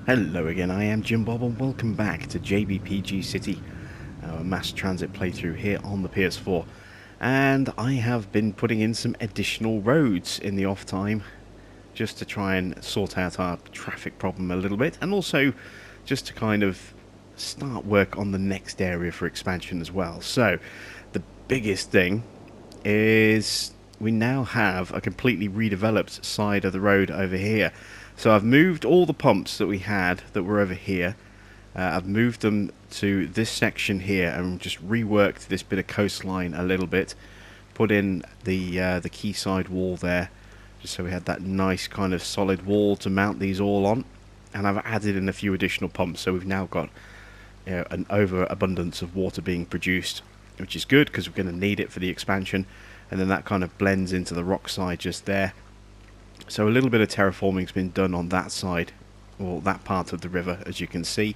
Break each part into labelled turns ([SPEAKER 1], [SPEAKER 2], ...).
[SPEAKER 1] Hello again, I am Jim Bob and welcome back to JBPG City, our mass transit playthrough here on the PS4. And I have been putting in some additional roads in the off time, just to try and sort out our traffic problem a little bit, and also just to kind of start work on the next area for expansion as well. So, the biggest thing is we now have a completely redeveloped side of the road over here. So I've moved all the pumps that we had that were over here. I've moved them to this section here and just reworked this bit of coastline a little bit. Put in the quayside wall there, just so we had that nice kind of solid wall to mount these all on. And I've added in a few additional pumps, so we've now got an overabundance of water being produced, which is good because we're going to need it for the expansion. And then that kind of blends into the rock side just there. So a little bit of terraforming's been done on that side, or that part of the river, as you can see,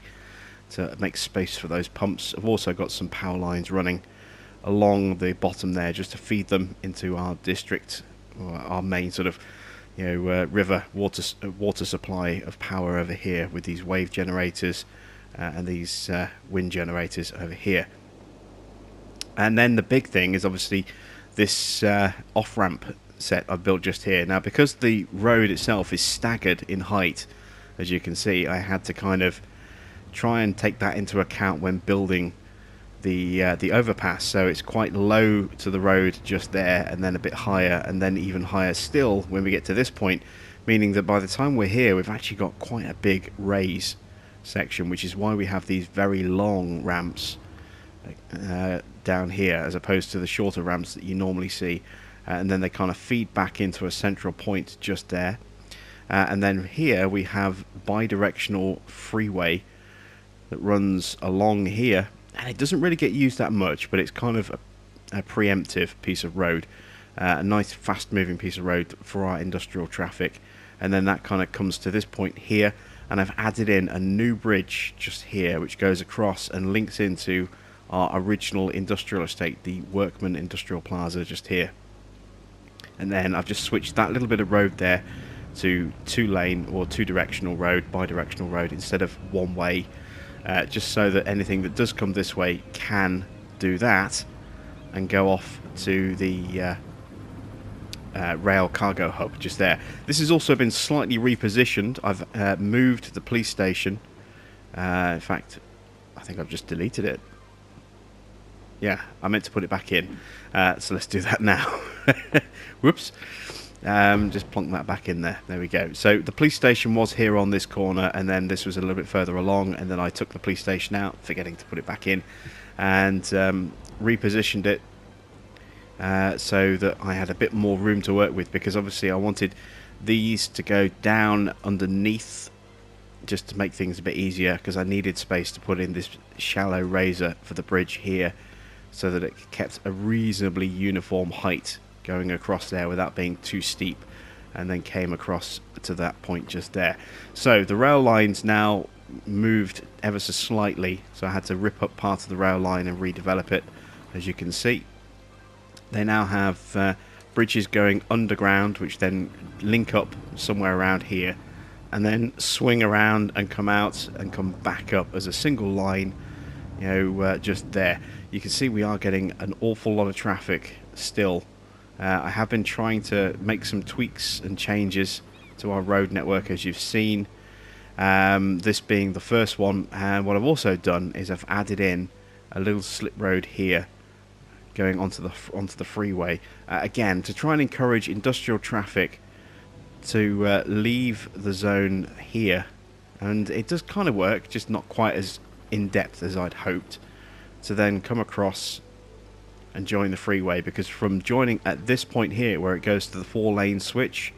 [SPEAKER 1] to make space for those pumps. I've also got some power lines running along the bottom there just to feed them into our district, or our main sort of river water supply of power over here, with these wave generators and these wind generators over here. And then the big thing is obviously this off-ramp set I've built just here. Now, because the road itself is staggered in height, as you can see, I had to kind of try and take that into account when building the overpass. So it's quite low to the road just there, and then a bit higher, and then even higher still when we get to this point, meaning that by the time we're here, we've actually got quite a big raise section, which is why we have these very long ramps down here, as opposed to the shorter ramps that you normally see. And then they kind of feed back into a central point just there. And then here we have bi-directional freeway that runs along here, and it doesn't really get used that much, but it's kind of a preemptive piece of road, a nice fast moving piece of road for our industrial traffic. And then that kind of comes to this point here, and I've added in a new bridge just here which goes across and links into our original industrial estate, the Workman Industrial Plaza just here. And then I've just switched that little bit of road there to two-lane or two-directional road, bi-directional road, instead of one-way, just so that anything that does come this way can do that and go off to the rail cargo hub just there. This has also been slightly repositioned. I've moved the police station. In fact, I think I've just deleted it. Yeah, I meant to put it back in, so let's do that now. Whoops. Just plonk that back in there. There we go. So the police station was here on this corner, and then this was a little bit further along, and then I took the police station out, forgetting to put it back in, and repositioned it so that I had a bit more room to work with, because obviously I wanted these to go down underneath just to make things a bit easier, because I needed space to put in this shallow raiser for the bridge here, so that it kept a reasonably uniform height going across there without being too steep, and then came across to that point just there. So the rail line's now moved ever so slightly, so I had to rip up part of the rail line and redevelop it. As you can see, they now have bridges going underground, which then link up somewhere around here, and then swing around and come out and come back up as a single line, just there. You can see we are getting an awful lot of traffic still. I have been trying to make some tweaks and changes to our road network, as you've seen, this being the first one. And what I've also done is I've added in a little slip road here going onto the freeway, again to try and encourage industrial traffic to leave the zone here. And it does kind of work, just not quite as in-depth as I'd hoped, to then come across and join the freeway, because from joining at this point here where it goes to the 4-lane switch,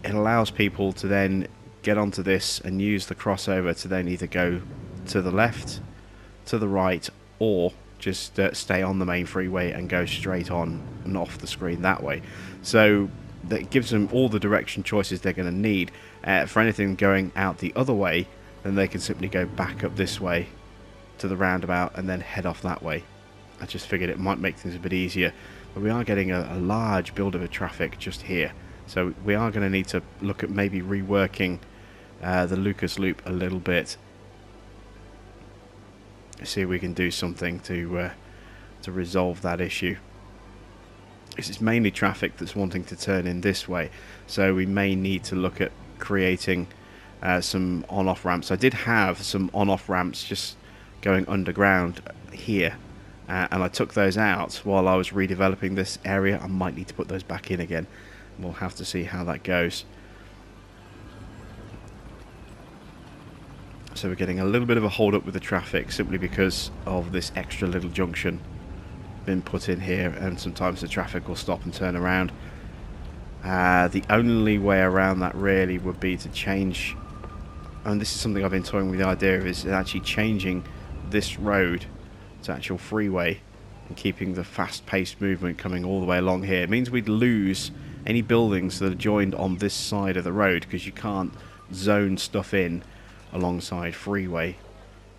[SPEAKER 1] it allows people to then get onto this and use the crossover to then either go to the left, to the right, or just stay on the main freeway and go straight on and off the screen that way. So that gives them all the direction choices they're going to need. For anything going out the other way, then they can simply go back up this way to the roundabout and then head off that way. I just figured it might make things a bit easier, but we are getting a large build of traffic just here, so we are going to need to look at maybe reworking the Lucas loop a little bit. See if we can do something to resolve that issue. It's mainly traffic that's wanting to turn in this way, so we may need to look at creating some on-off ramps. I did have some on-off ramps just going underground here, and I took those out while I was redeveloping this area. I might need to put those back in again. We'll have to see how that goes. So we're getting a little bit of a hold up with the traffic simply because of this extra little junction been put in here, and sometimes the traffic will stop and turn around. The only way around that really would be to change, and this is something I've been toying with the idea of, is actually changing this road to actual freeway and keeping the fast-paced movement coming all the way along here. It means we'd lose any buildings that are joined on this side of the road, because you can't zone stuff in alongside freeway.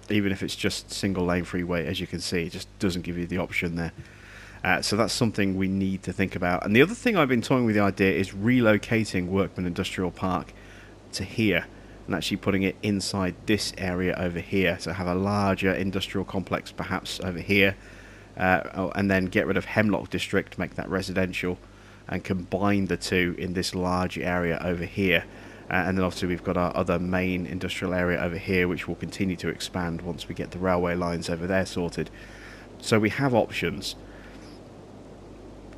[SPEAKER 1] Even if it's just single lane freeway, as you can see, it just doesn't give you the option there. So that's something we need to think about. And the other thing I've been toying with the idea is relocating Workman Industrial Park to here and actually putting it inside this area over here. So have a larger industrial complex perhaps over here, and then get rid of Hemlock District, make that residential, and combine the two in this large area over here. And then obviously we've got our other main industrial area over here, which will continue to expand once we get the railway lines over there sorted. So we have options,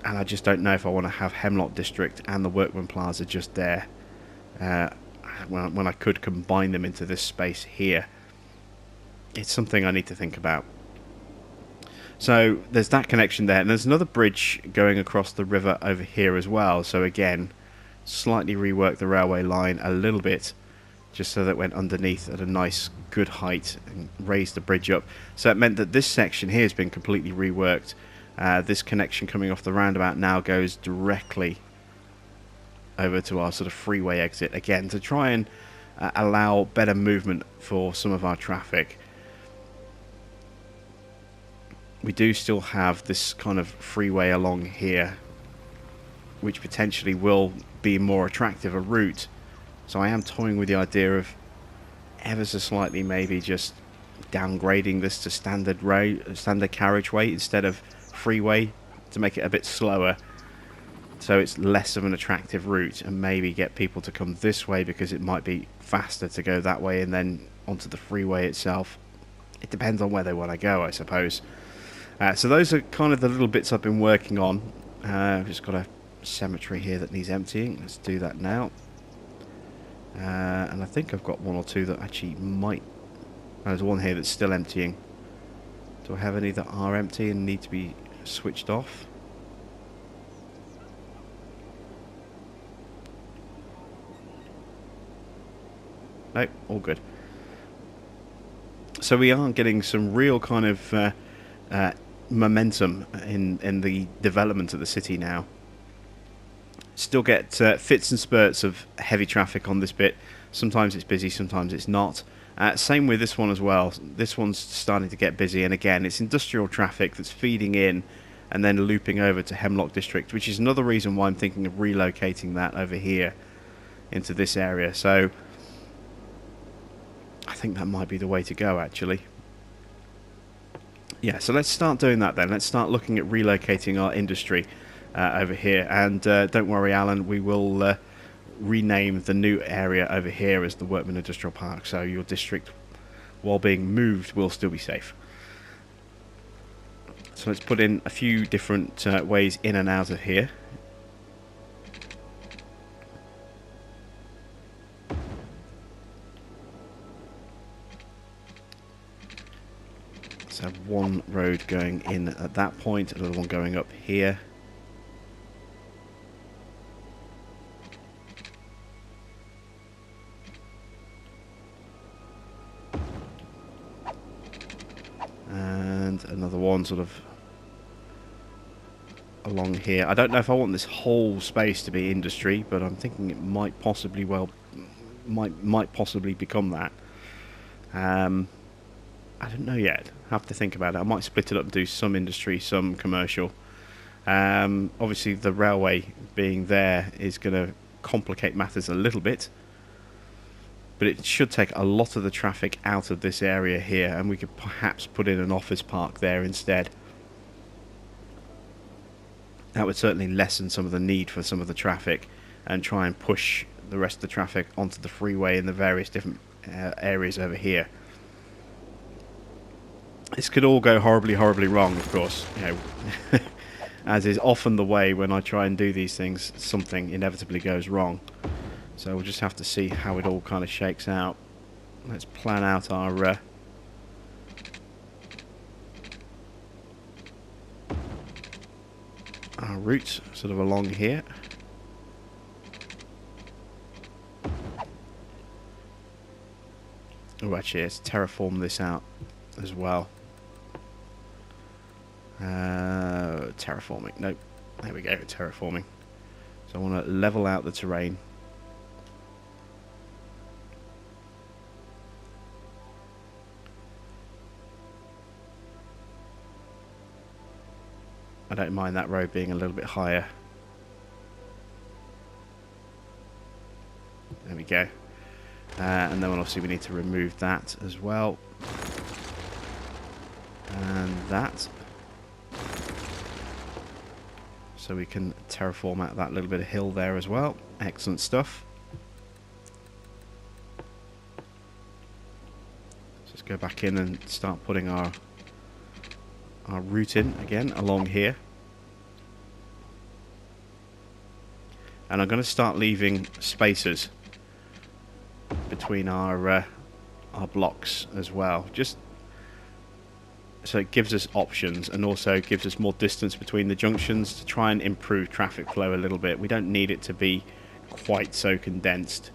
[SPEAKER 1] and I just don't know if I want to have Hemlock District and the Workman Plaza just there, when I could combine them into this space here. It's something I need to think about. So there's that connection there, and there's another bridge going across the river over here as well. So again, slightly rework the railway line a little bit, just so that it went underneath at a nice good height and raised the bridge up. So it meant that this section here has been completely reworked. This connection coming off the roundabout now goes directly over to our sort of freeway exit again, to try and allow better movement for some of our traffic. We do still have this kind of freeway along here, which potentially will be more attractive a route. So I am toying with the idea of ever so slightly maybe just downgrading this to standard carriageway instead of freeway, to make it a bit slower, so it's less of an attractive route, and maybe get people to come this way because it might be faster to go that way and then onto the freeway itself. It depends on where they want to go, I suppose. So those are kind of the little bits I've been working on. I've just got a cemetery here that needs emptying. Let's do that now. And I think I've got one or two that actually might... There's one here that's still emptying. Do I have any that are empty and need to be switched off? Nope, all good. So we are getting some real kind of momentum in the development of the city now. Still get fits and spurts of heavy traffic on this bit. Sometimes it's busy, sometimes it's not. Same with this one as well. This one's starting to get busy, and again, it's industrial traffic that's feeding in and then looping over to Hemlock District, which is another reason why I'm thinking of relocating that over here into this area. So I think that might be the way to go, actually. Yeah, so let's start doing that then. Let's start looking at relocating our industry over here. And don't worry, Alan, we will rename the new area over here as the Workman Industrial Park. So your district, while being moved, will still be safe. So let's put in a few different ways in and out of here. So one road going in at that point, another one going up here. And another one sort of along here. I don't know if I want this whole space to be industry, but I'm thinking it might possibly might possibly become that. I don't know yet. Have to think about it. I might split it up and do some industry, some commercial. Obviously, the railway being there is going to complicate matters a little bit, but it should take a lot of the traffic out of this area here, and we could perhaps put in an office park there instead. That would certainly lessen some of the need for some of the traffic and try and push the rest of the traffic onto the freeway in the various different areas over here. This could all go horribly, horribly wrong, of course. You know, as is often the way when I try and do these things, something inevitably goes wrong. So we'll just have to see how it all kind of shakes out. Let's plan out our route sort of along here. Oh, actually, let's terraform this out as well. Terraforming. Nope. There we go. Terraforming. So I want to level out the terrain. I don't mind that road being a little bit higher. There we go. And then obviously we need to remove that as well. And that. So we can terraform out that little bit of hill there as well. Excellent stuff. So let's go back in and start putting our route in again along here. And I'm going to start leaving spaces between our blocks as well, just so it gives us options and also gives us more distance between the junctions to try and improve traffic flow a little bit. We don't need it to be quite so condensed.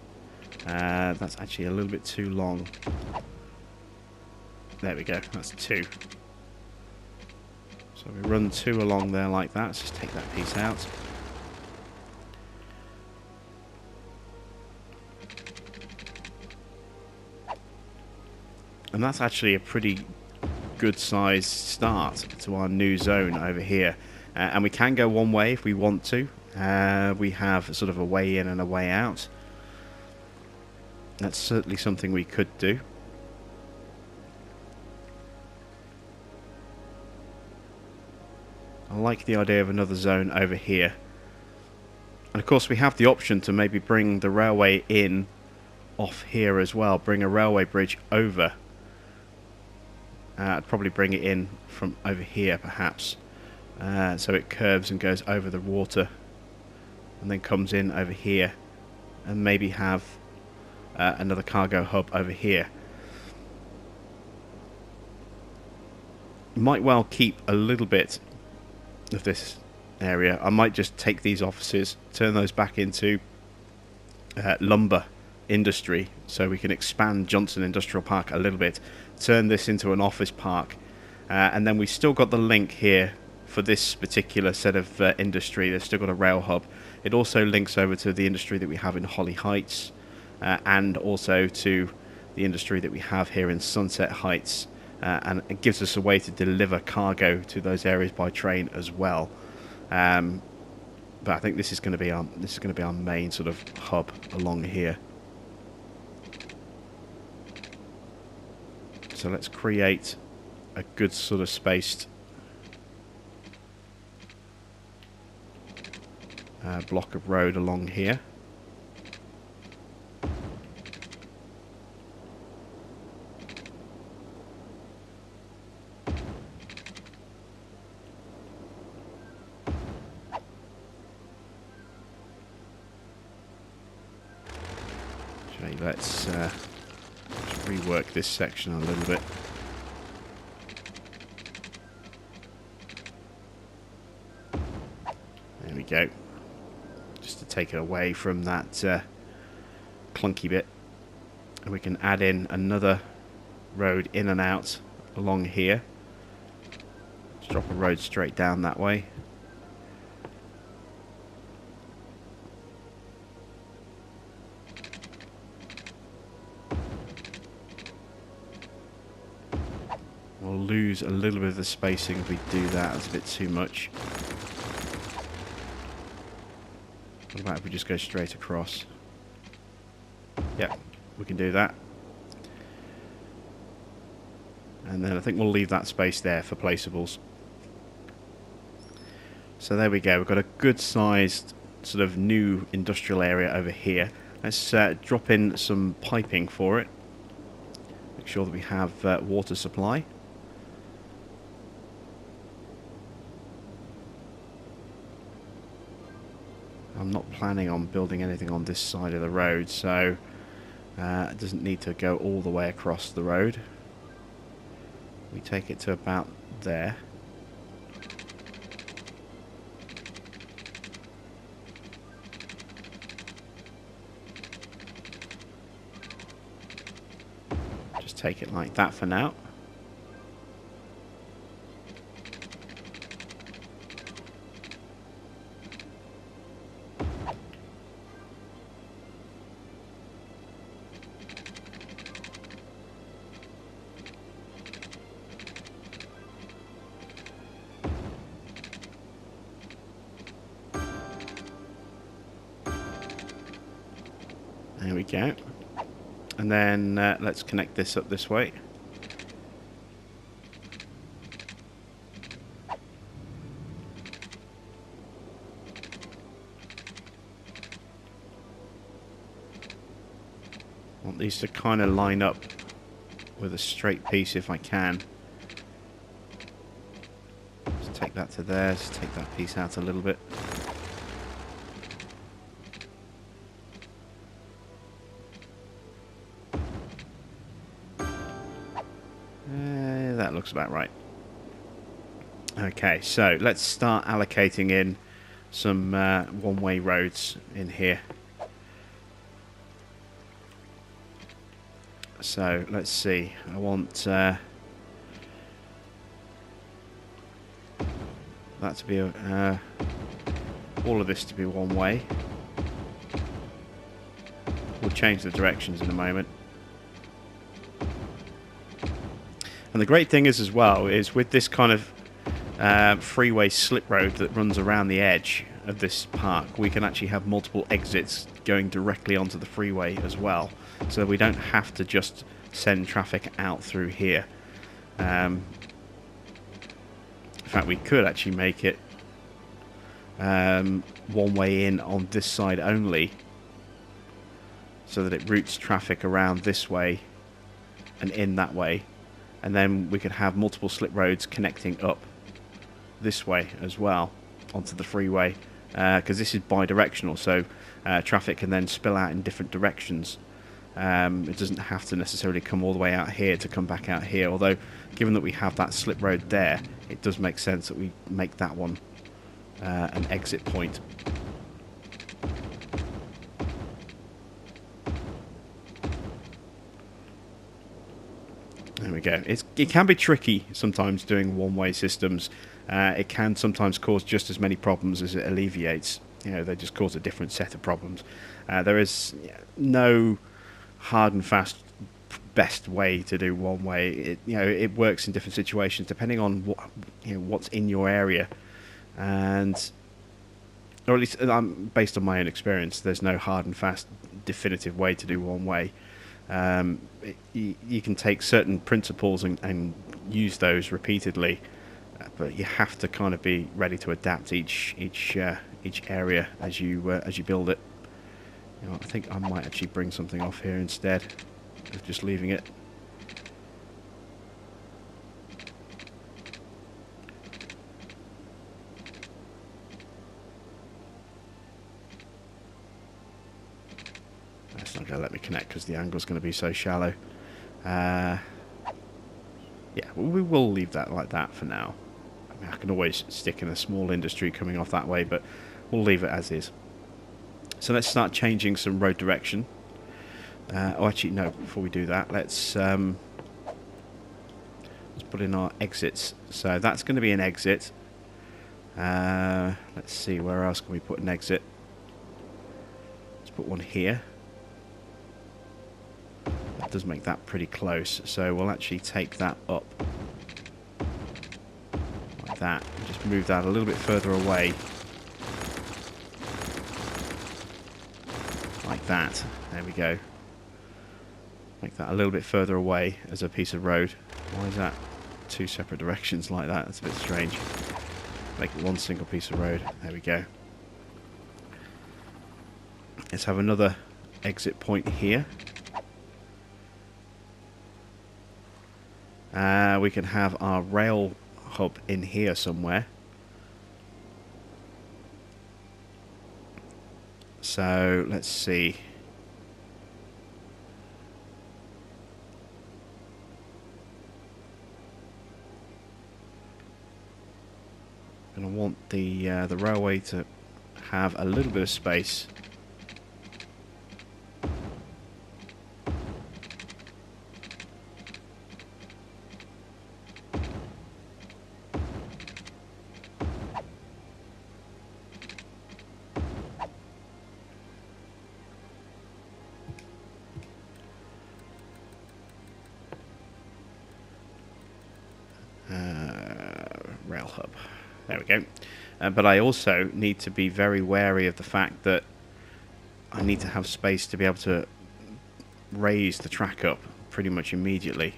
[SPEAKER 1] That's actually a little bit too long. There we go, that's 2. So we run 2 along there like that. Let's just take that piece out. And that's actually a pretty good sized start to our new zone over here. And we can go one way if we want to. We have sort of a way in and a way out. That's certainly something we could do. I like the idea of another zone over here. And of course we have the option to maybe bring the railway in off here as well. Bring a railway bridge over. I'd probably bring it in from over here perhaps. So it curves and goes over the water. And then comes in over here. And maybe have another cargo hub over here. Might well keep a little bit of this area. I might just take these offices, turn those back into lumber industry, so we can expand Johnson Industrial Park a little bit, turn this into an office park, and then we've still got the link here for this particular set of industry. They've still got a rail hub. It also links over to the industry that we have in Holly Heights, and also to the industry that we have here in Sunset Heights. And it gives us a way to deliver cargo to those areas by train as well. But I think this is going to be our main sort of hub along here. So let's create a good sort of spaced block of road along here. Let's rework this section a little bit. There we go. Just to take it away from that clunky bit. And we can add in another road in and out along here. Just drop a road straight down that way. We'll lose a little bit of the spacing if we do that. It's a bit too much. What about if we just go straight across? Yep, we can do that. And then I think we'll leave that space there for placeables. So there we go. We've got a good sized sort of new industrial area over here. Let's drop in some piping for it. Make sure that we have water supply. I'm not planning on building anything on this side of the road, so it doesn't need to go all the way across the road. We take it to about there. Just take it like that for now. There we go. And then let's connect this up this way. Want these to kind of line up with a straight piece if I can. Just take that to there, just take that piece out a little bit. That looks about right. Okay, so let's start allocating in some one-way roads in here. So let's see. I want that to be all of this to be one way. We'll change the directions in a moment. And the great thing is as well is with this kind of freeway slip road that runs around the edge of this park, we can actually have multiple exits going directly onto the freeway as well, so we don't have to just send traffic out through here. In fact, we could actually make it one way in on this side only, so that it routes traffic around this way and in that way. And then we could have multiple slip roads connecting up this way as well onto the freeway, because this is bi-directional, so traffic can then spill out in different directions. It doesn't have to necessarily come all the way out here to come back out here, although given that we have that slip road there, it does make sense that we make that one an exit point. There we go. It can be tricky sometimes doing one-way systems. It can sometimes cause just as many problems as it alleviates. You know, they just cause a different set of problems. There is no hard and fast best way to do one-way. It works in different situations depending on what's in your area, and or at least based on my own experience, there's no hard and fast definitive way to do one-way. You can take certain principles and use those repeatedly, but you have to kind of be ready to adapt each area as you build it. I think I might actually bring something off here instead of just leaving it. That's not going to let me connect because the angle's going to be so shallow. Yeah, we will leave that like that for now. I mean, I can always stick in a small industry coming off that way, but we'll leave it as is. So let's start changing some road direction. Actually, no, before we do that, let's put in our exits. So that's going to be an exit. Let's see, where else can we put an exit? Let's put one here. That does make that pretty close, so we'll actually take that up like that, and just move that a little bit further away like that. There we go. Make that a little bit further away as a piece of road. Why is that two separate directions like that? That's a bit strange. Make it one single piece of road. There we go. Let's have another exit point here. We can have our rail hub in here somewhere. So let's see. And I want the railway to have a little bit of space. Rail hub. There we go. But I also need to be very wary of the fact that I need to have space to be able to raise the track up pretty much immediately.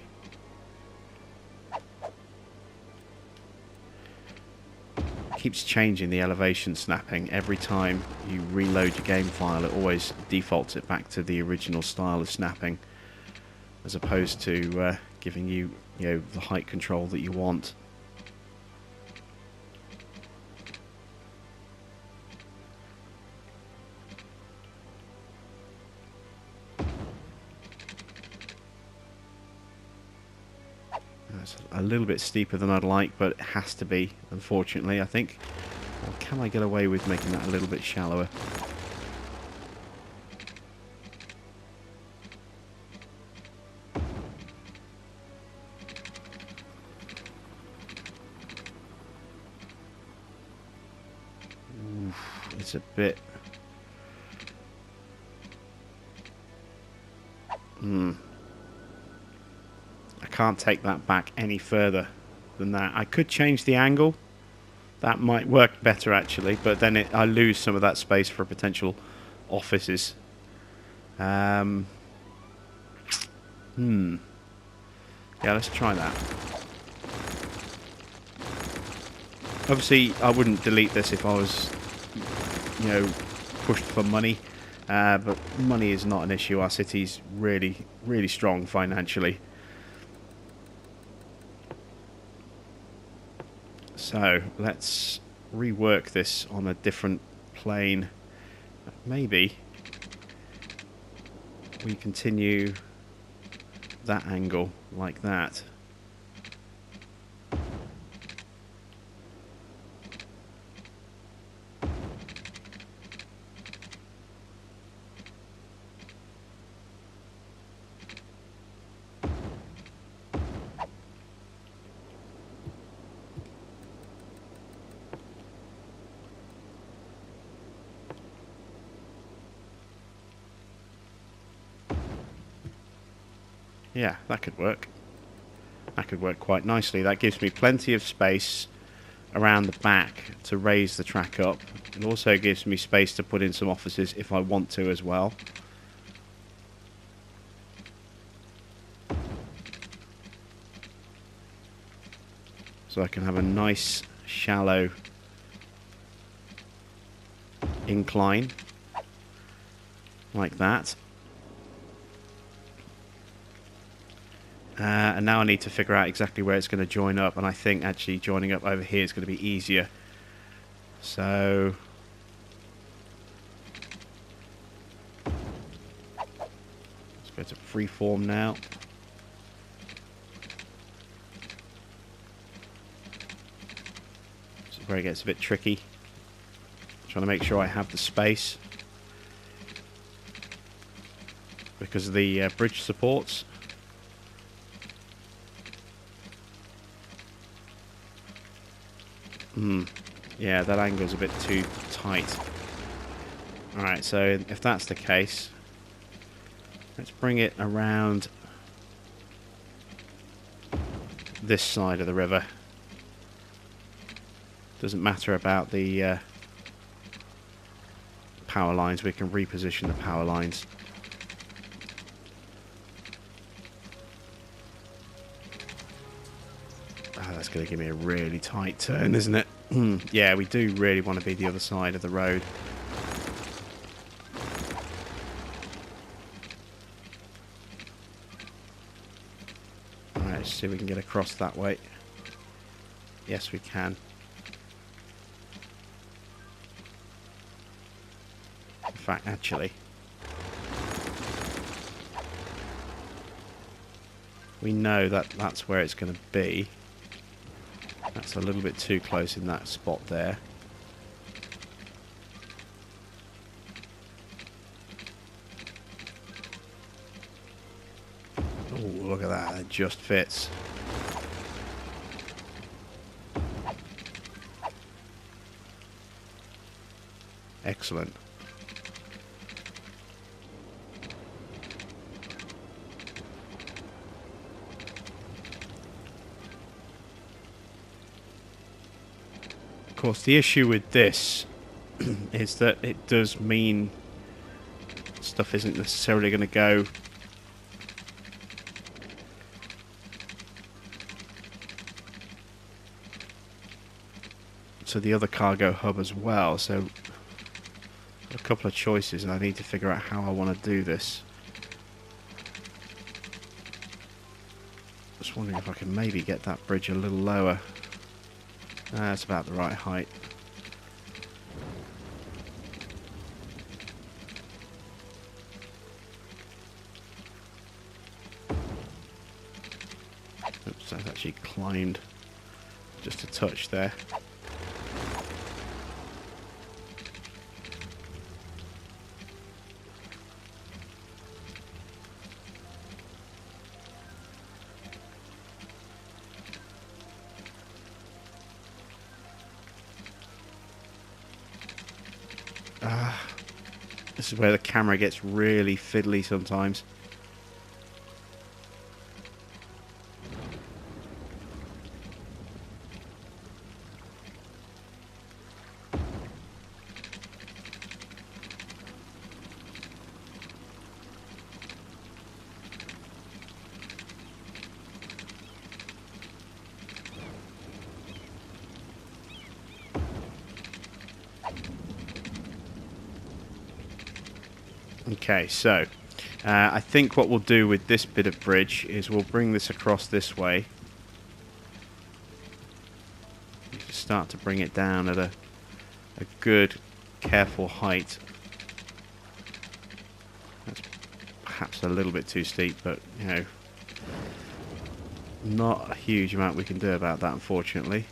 [SPEAKER 1] Keeps changing the elevation snapping. Every time you reload your game file, it always defaults it back to the original style of snapping, as opposed to giving you, the height control that you want. It's a little bit steeper than I'd like, but it has to be, unfortunately, I think. Or can I get away with making that a little bit shallower? Oof, it's a bit... I can't take that back any further than that. I could change the angle. That might work better, actually, but then I lose some of that space for potential offices. Yeah, let's try that. Obviously, I wouldn't delete this if I was, pushed for money. But money is not an issue. Our city's really, really strong financially. So let's rework this on a different plane. Maybe we continue that angle like that. Yeah, that could work. That could work quite nicely. That gives me plenty of space around the back to raise the track up. It also gives me space to put in some offices if I want to as well. So I can have a nice shallow incline like that. And now I need to figure out exactly where it's going to join up, and I think actually joining up over here is going to be easier. So let's go to freeform now. This is where it gets a bit tricky. Trying to make sure I have the space because of the bridge supports. Yeah, that angle's a bit too tight. Alright, so if that's the case, let's bring it around this side of the river. Doesn't matter about the power lines, we can reposition the power lines. That's going to give me a really tight turn, isn't it? Yeah, we do really want to be the other side of the road. Alright, let's see if we can get across that way. Yes, we can. In fact, actually, we know that that's where it's going to be. That's a little bit too close in that spot there. Oh, look at that. It just fits. Excellent. Of course, the issue with this is that it does mean stuff isn't necessarily going to go to the other cargo hub as well, so a couple of choices and I need to figure out how I want to do this. Just wondering if I can maybe get that bridge a little lower. That's about the right height. Oops, that's actually climbed just a touch there. This is where the camera gets really fiddly sometimes. Okay, so I think what we'll do with this bit of bridge is we'll bring this across this way. Just start to bring it down at a good, careful height. That's perhaps a little bit too steep, but, you know, not a huge amount we can do about that, unfortunately.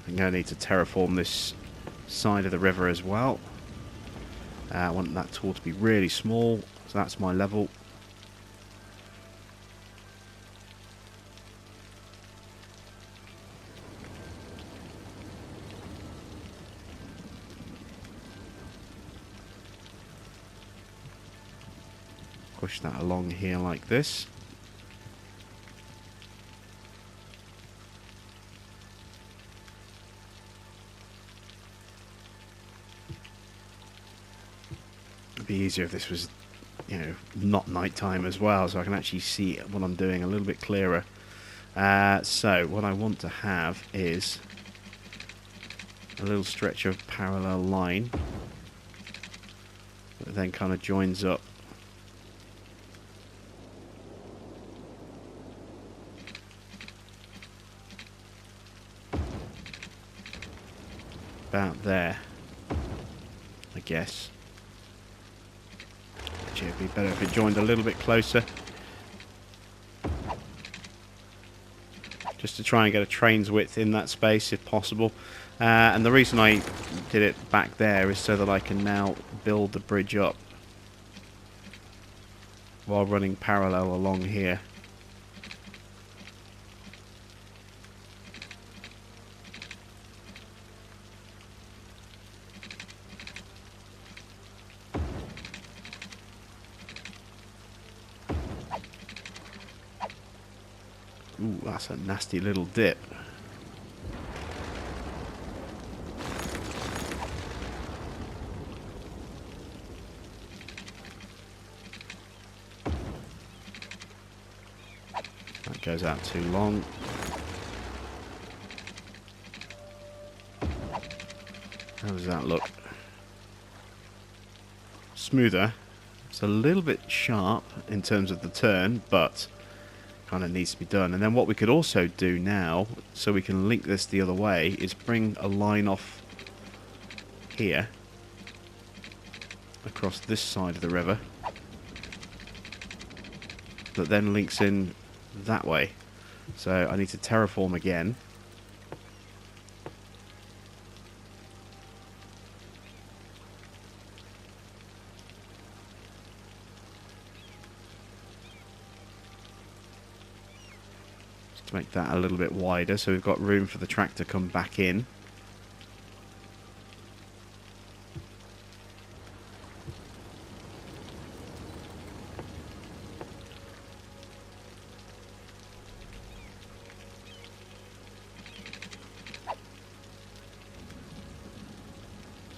[SPEAKER 1] I'm going to need to terraform this side of the river as well. I want that tool to be really small, so that's my level. Push that along here like this. It'd be easier if this was, you know, not nighttime as well, so I can actually see what I'm doing a little bit clearer. So what I want to have is a little stretch of parallel line that then kind of joins up. About there, I guess. Actually, it'd be better if it joined a little bit closer. Just to try and get a train's width in that space if possible. And the reason I did it back there is so that I can now build the bridge up while running parallel along here. that's a nasty little dip. That goes out too long. How does that look? Smoother. It's a little bit sharp in terms of the turn, but kind of needs to be done. And then what we could also do now, so we can link this the other way, is bring a line off here across this side of the river that then links in that way. So I need to terraform again. To make that a little bit wider so we've got room for the track to come back in.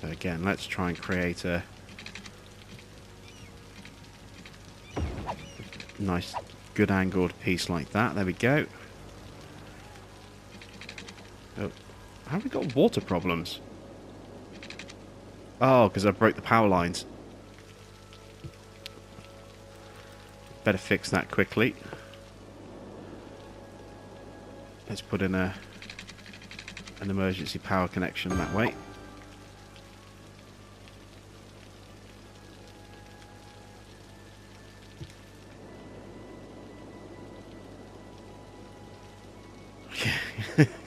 [SPEAKER 1] So again, let's try and create a nice good angled piece like that. There we go. Oh, how have we got water problems? Oh, because I broke the power lines. Better fix that quickly. Let's put in an emergency power connection that way.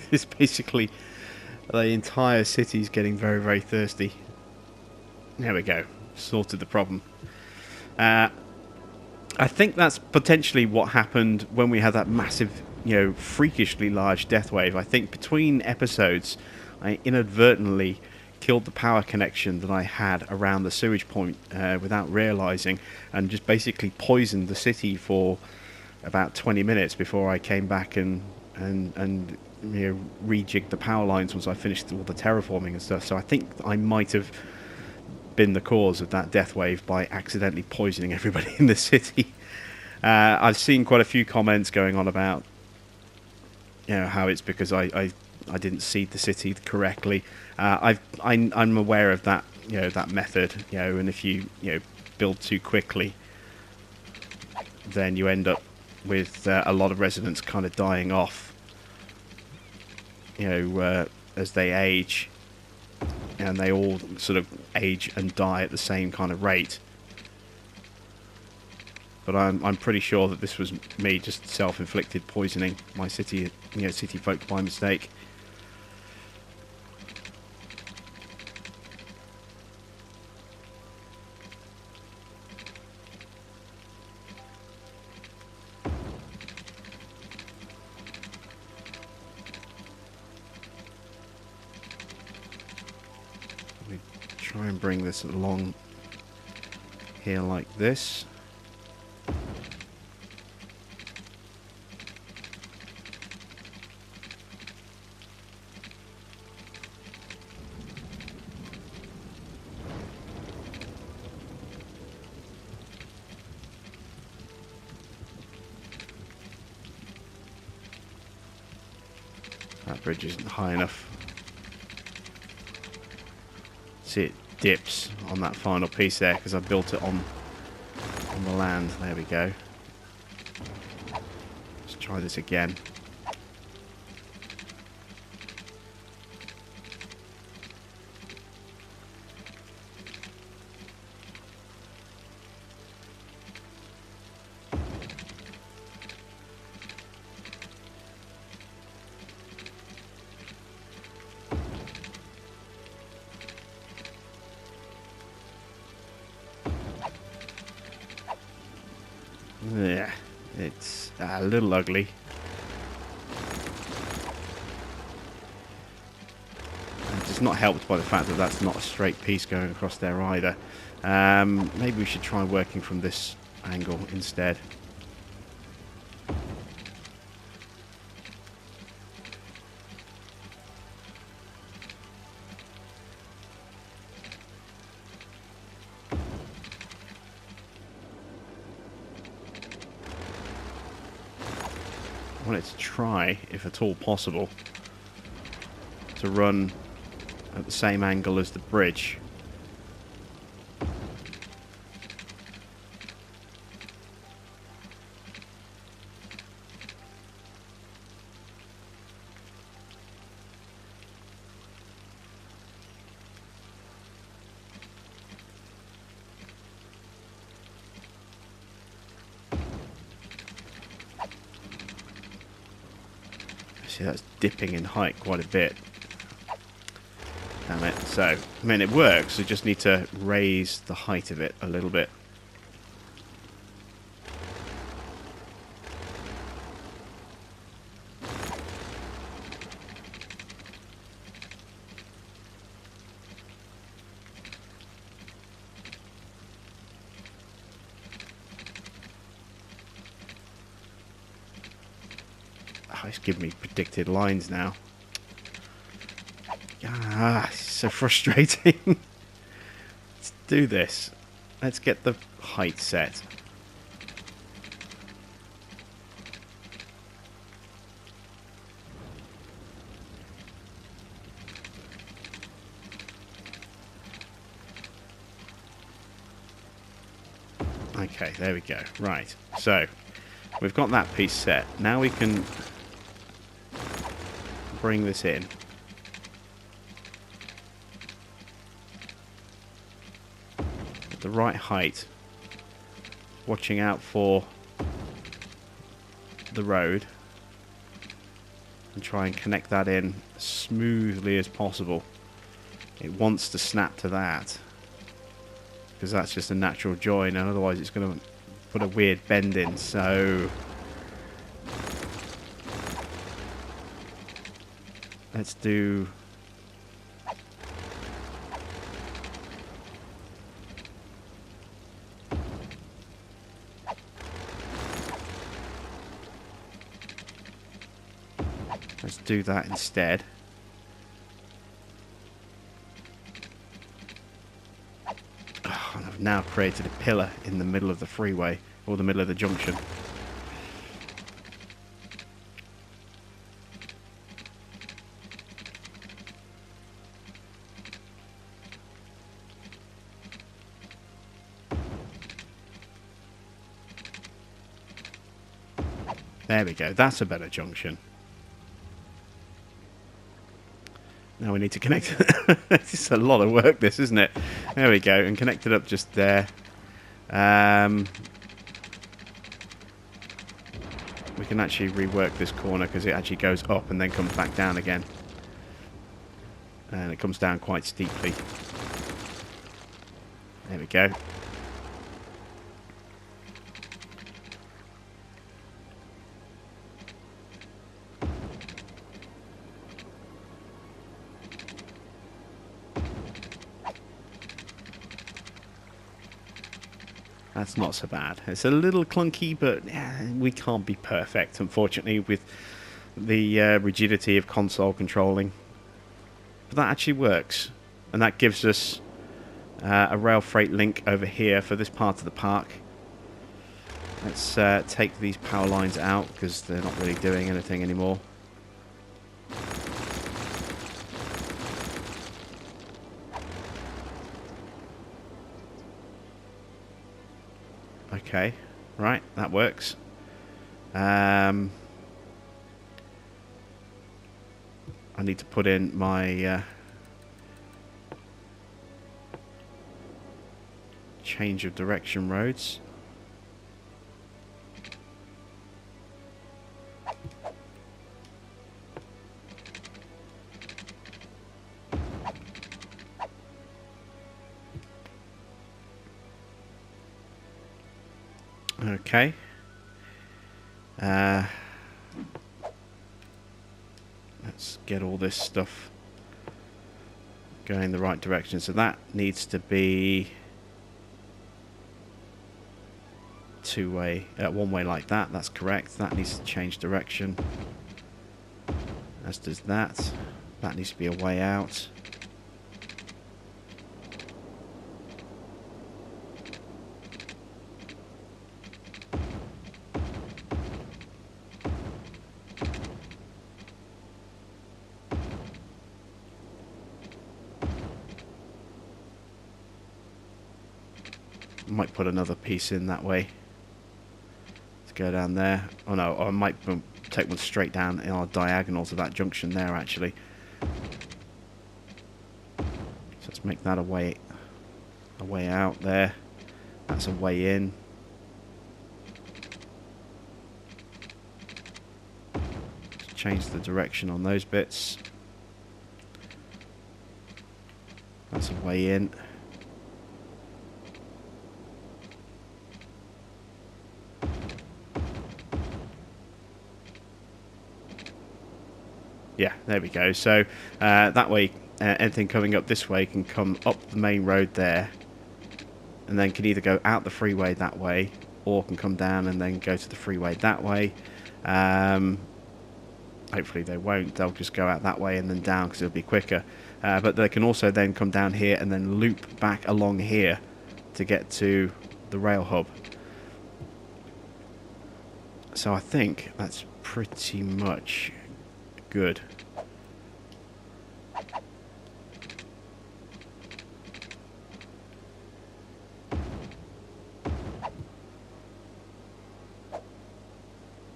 [SPEAKER 1] It's basically the entire city's getting very, very thirsty. There we go. Sorted the problem. I think that's potentially what happened when we had that massive, freakishly large death wave. I think between episodes, I inadvertently killed the power connection that I had around the sewage point without realizing, and just basically poisoned the city for about 20 minutes before I came back and rejigged the power lines once I finished all the terraforming and stuff. So I think I might have been the cause of that death wave by accidentally poisoning everybody in the city. I've seen quite a few comments going on about how it's because I didn't seed the city correctly. I'm aware of that that method, and if you build too quickly, then you end up with a lot of residents kind of dying off as they age, and they all sort of age and die at the same kind of rate. But I'm pretty sure that this was me just self-inflicted poisoning my city folk by mistake. Try and bring this along here like this. That bridge isn't high enough. See, it dips on that final piece there because I built it on the land. There we go. Let's try this again. Yeah, it's a little ugly. And it's not helped by the fact that that's not a straight piece going across there either. Maybe we should try working from this angle instead. wanted to try, if at all possible, to run at the same angle as the bridge. See, that's dipping in height quite a bit. Damn it. So, I mean, it works. We just need to raise the height of it a little bit. Oh, it's giving me predicted lines now. Ah, it's so frustrating. Let's do this. Let's get the height set. Okay, there we go. Right, so we've got that piece set. Now we can bring this in. At the right height. Watching out for the road. And try and connect that in as smoothly as possible. It wants to snap to that, because that's just a natural join, and otherwise it's going to put a weird bend in. So let's do that instead. Oh, I've now created a pillar in the middle of the freeway, or the middle of the junction. There we go, that's a better junction. Now we need to connect. It's a lot of work, this, isn't it? There we go, and connect it up just there. We can actually rework this corner because it actually goes up and then comes back down again. And it comes down quite steeply. There we go. That's not so bad. It's a little clunky, but we can't be perfect, unfortunately, with the rigidity of console controlling. But that actually works. And that gives us a rail freight link over here for this part of the park. Let's take these power lines out, because they're not really doing anything anymore. Okay, right, that works. I need to put in my change of direction roads. Okay. Let's get all this stuff going the right direction. So that needs to be two-way, one-way like that. That's correct. That needs to change direction. As does that. That needs to be a way out. Might put another piece in that way. Let's go down there. Oh no, I might take one straight down in our diagonal to that junction there, actually. So let's make that a way out there. That's a way in. Let's change the direction on those bits. That's a way in. Yeah, there we go. So that way, anything coming up this way can come up the main road there, and then can either go out the freeway that way, or can come down and then go to the freeway that way. Hopefully they won't. They'll just go out that way and then down because it'll be quicker. But they can also then come down here and then loop back along here to get to the rail hub. So I think that's pretty much good.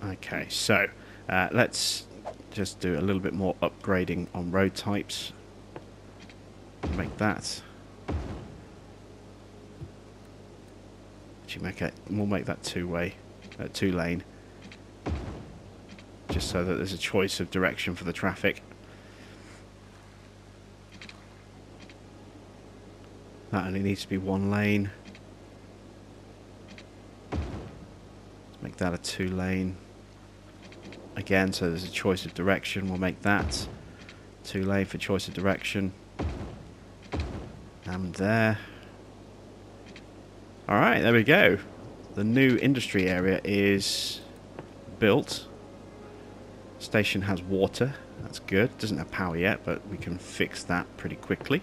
[SPEAKER 1] Okay, so let's just do a little bit more upgrading on road types. Make that. Actually, we'll make that two-way, two-lane, just so that there's a choice of direction for the traffic. That only needs to be one lane. Let's make that a two-lane. Again, so there's a choice of direction. We'll make that two-lane for choice of direction. And there. Alright, there we go. The new industry area is built. Station has water. That's good. Doesn't have power yet, but we can fix that pretty quickly.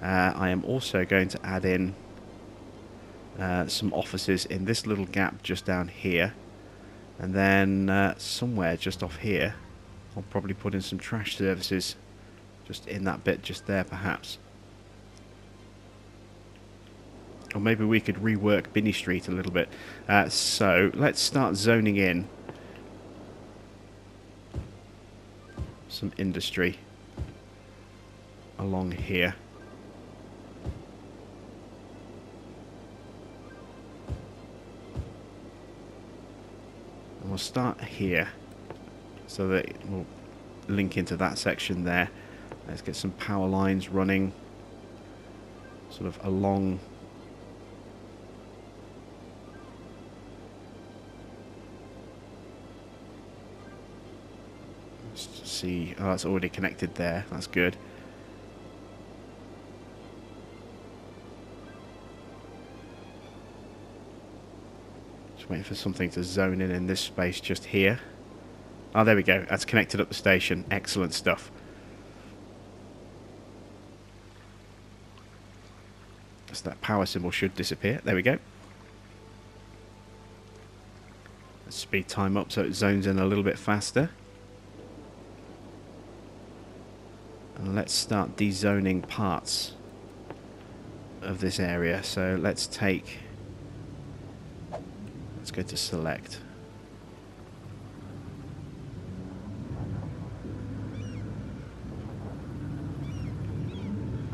[SPEAKER 1] I am also going to add in some offices in this little gap just down here. And then somewhere just off here, I'll probably put in some trash services just in that bit just there, perhaps. Or maybe we could rework Binney Street a little bit. So let's start zoning in some industry along here. And we'll start here so that it will link into that section there. Let's get some power lines running sort of along. Let's see. Oh, it's already connected there. That's good. Just waiting for something to zone in this space just here. Oh, there we go. That's connected up the station. Excellent stuff. So that power symbol should disappear. There we go. Let's speed time up so it zones in a little bit faster. And let's start dezoning parts of this area. So let's go to select.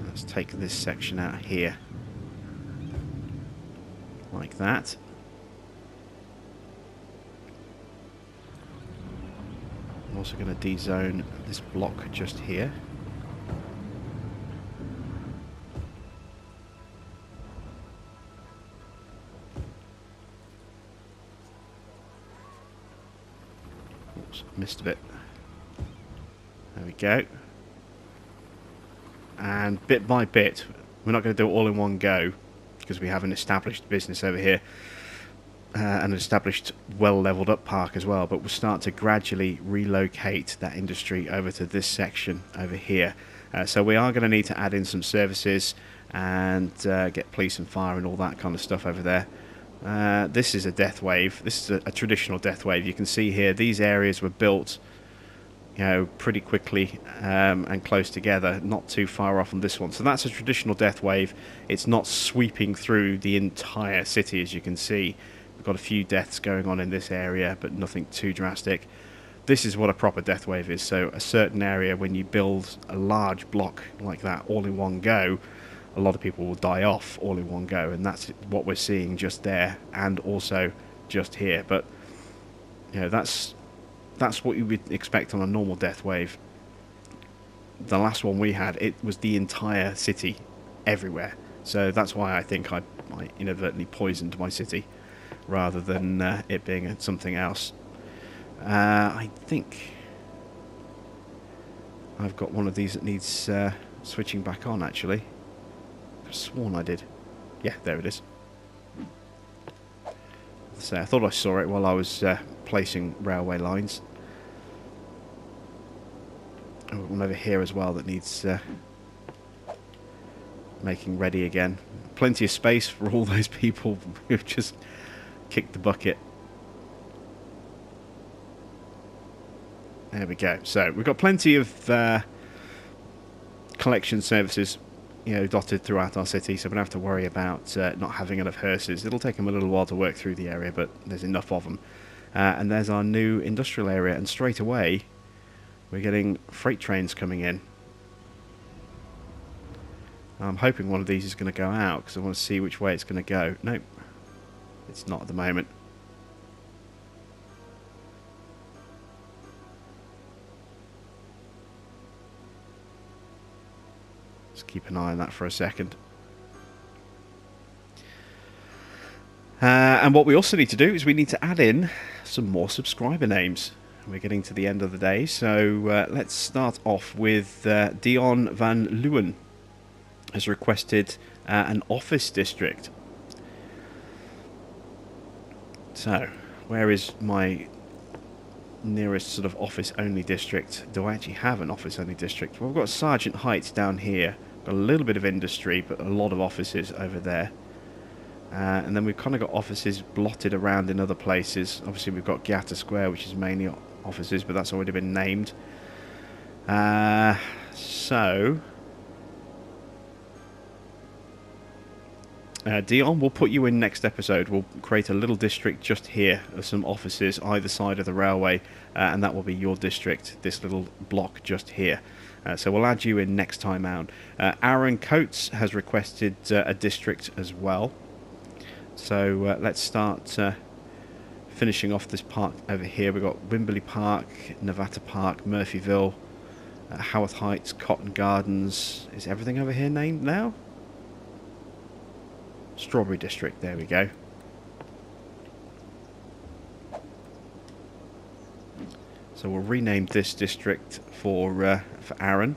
[SPEAKER 1] Let's take this section out here. Like that. I'm also going to dezone this block just here. Oops, missed a bit. There we go. And bit by bit, we're not going to do it all in one go, because we have an established business over here, an established well-leveled up park as well, but we'll start to gradually relocate that industry over to this section over here. So we are going to need to add in some services and get police and fire and all that kind of stuff over there. This is a death wave. This is a traditional death wave. You can see here these areas were built you know, pretty quickly and close together, not too far off on this one. So that's a traditional death wave. It's not sweeping through the entire city, as you can see. We've got a few deaths going on in this area, but nothing too drastic. This is what a proper death wave is. So a certain area, when you build a large block like that all in one go, a lot of people will die off all in one go, and that's what we're seeing just there and also just here. But you know, that's what you would expect on a normal death wave. The last one we had, it was the entire city everywhere. So that's why I think I inadvertently poisoned my city rather than it being something else. I think I've got one of these that needs switching back on, actually. I've sworn I did. Yeah, there it is. So I thought I saw it while I was placing railway lines. I've got one over here as well that needs making ready again. Plenty of space for all those people who've just kicked the bucket. There we go. So we've got plenty of collection services, you know, dotted throughout our city, so we don't have to worry about not having enough hearses. It'll take them a little while to work through the area, but there's enough of them. And there's our new industrial area, and straight away we're getting freight trains coming in. I'm hoping one of these is going to go out because I want to see which way it's going to go. Nope, it's not at the moment. Keep an eye on that for a second. And what we also need to do is we need to add in some more subscriber names. We're getting to the end of the day, so let's start off with Dion van Leeuwen has requested an office district. So where is my nearest sort of office only district? Do I actually have an office only district? Well, we've got Sergeant Heights down here. Got a little bit of industry, but a lot of offices over there. And then we've kind of got offices blotted around in other places. Obviously, we've got Gatta Square, which is mainly offices, but that's already been named. Dion, we'll put you in next episode. We'll create a little district just here of some offices either side of the railway, and that will be your district, this little block just here. So we'll add you in next time out. Aaron Coates has requested a district as well. So let's start finishing off this park over here. We've got Wimberley Park, Navata Park, Murphyville, Howarth Heights, Cotton Gardens. Is everything over here named now? Strawberry District, there we go. So we'll rename this district for Aaron.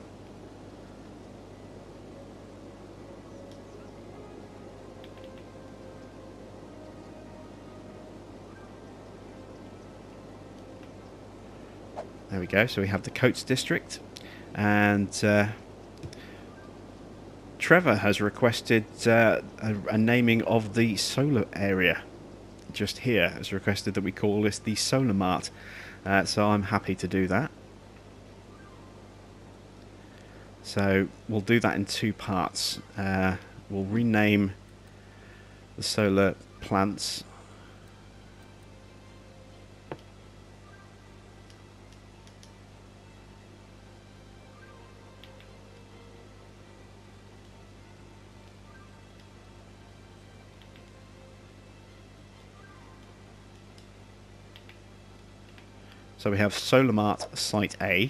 [SPEAKER 1] There we go. So we have the Coates district, and Trevor has requested a naming of the solar area. Just here has requested that we call this the Solar Mart. So I'm happy to do that. So we'll do that in two parts. We'll rename the solar plants. So we have Solar Mart Site A,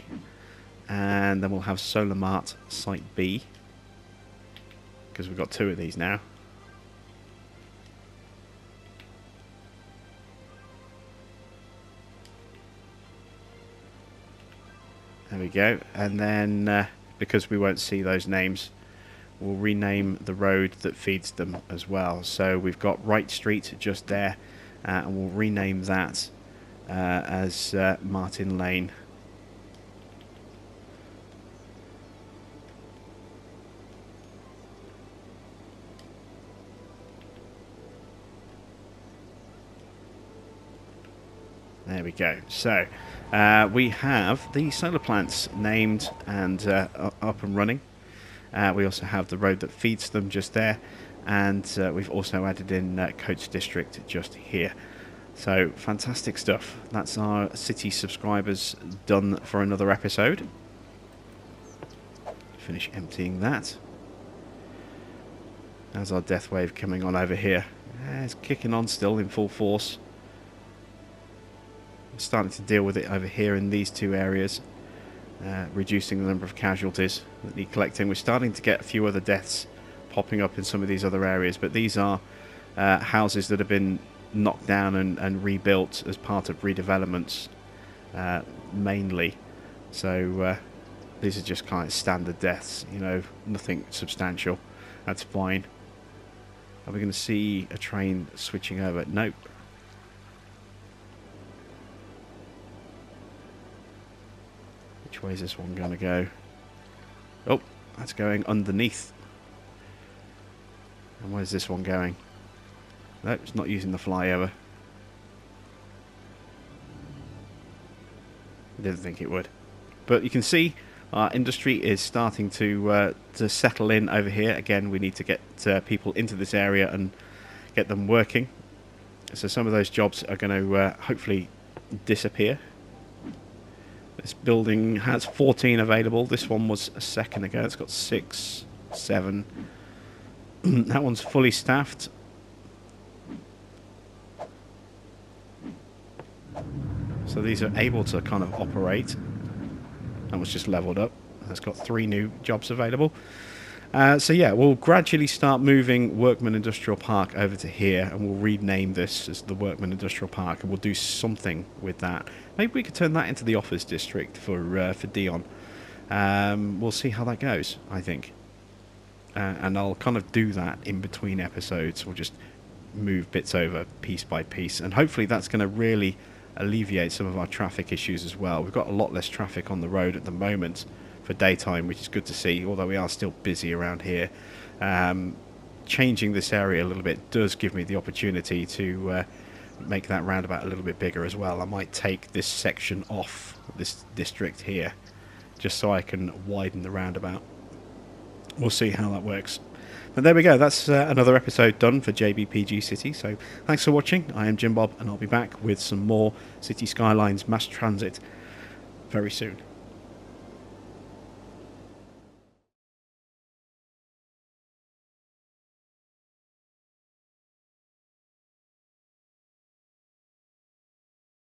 [SPEAKER 1] and then we'll have Solar Mart Site B, because we've got two of these now. There we go. And then, because we won't see those names, we'll rename the road that feeds them as well. So we've got Wright Street just there, and we'll rename that as Martin Lane. There we go. So We have the solar plants named and up and running. We also have the road that feeds them just there, and we've also added in Coach District just here. So fantastic stuff. That's our city subscribers done for another episode. Finish emptying that. How's our death wave coming on over here? It's kicking on still in full force. I'm starting to deal with it over here in these two areas, reducing the number of casualties that need collecting. We're starting to get a few other deaths popping up in some of these other areas, but these are houses that have been knocked down and rebuilt as part of redevelopments mainly. So these are just kind of standard deaths, you know, nothing substantial. That's fine. Are we going to see a train switching over? Nope. Which way is this one going to go? Oh, that's going underneath. And where's this one going? Nope, it's not using the flyover. I didn't think it would. But you can see our industry is starting to settle in over here. Again, we need to get people into this area and get them working. So some of those jobs are going to hopefully disappear. This building has 14 available. This one was a second ago. It's got 6, 7. That one's fully staffed. So these are able to kind of operate. That was just leveled up. It's got 3 new jobs available. So yeah, we'll gradually start moving Workman Industrial Park over to here, and we'll rename this as the Workman Industrial Park, and we'll do something with that. Maybe we could turn that into the office district for Dion. We'll see how that goes, I think. And I'll kind of do that in between episodes. We'll just move bits over piece by piece, and hopefully that's going to really alleviate some of our traffic issues as well. We've got a lot less traffic on the road at the moment for daytime, which is good to see, although we are still busy around here. Changing this area a little bit does give me the opportunity to make that roundabout a little bit bigger as well. I might take this section off this district here just so I can widen the roundabout. We'll see how that works. But there we go, that's another episode done for JBPG City. So thanks for watching. I am Jim Bob, and I'll be back with some more City Skylines mass transit very soon.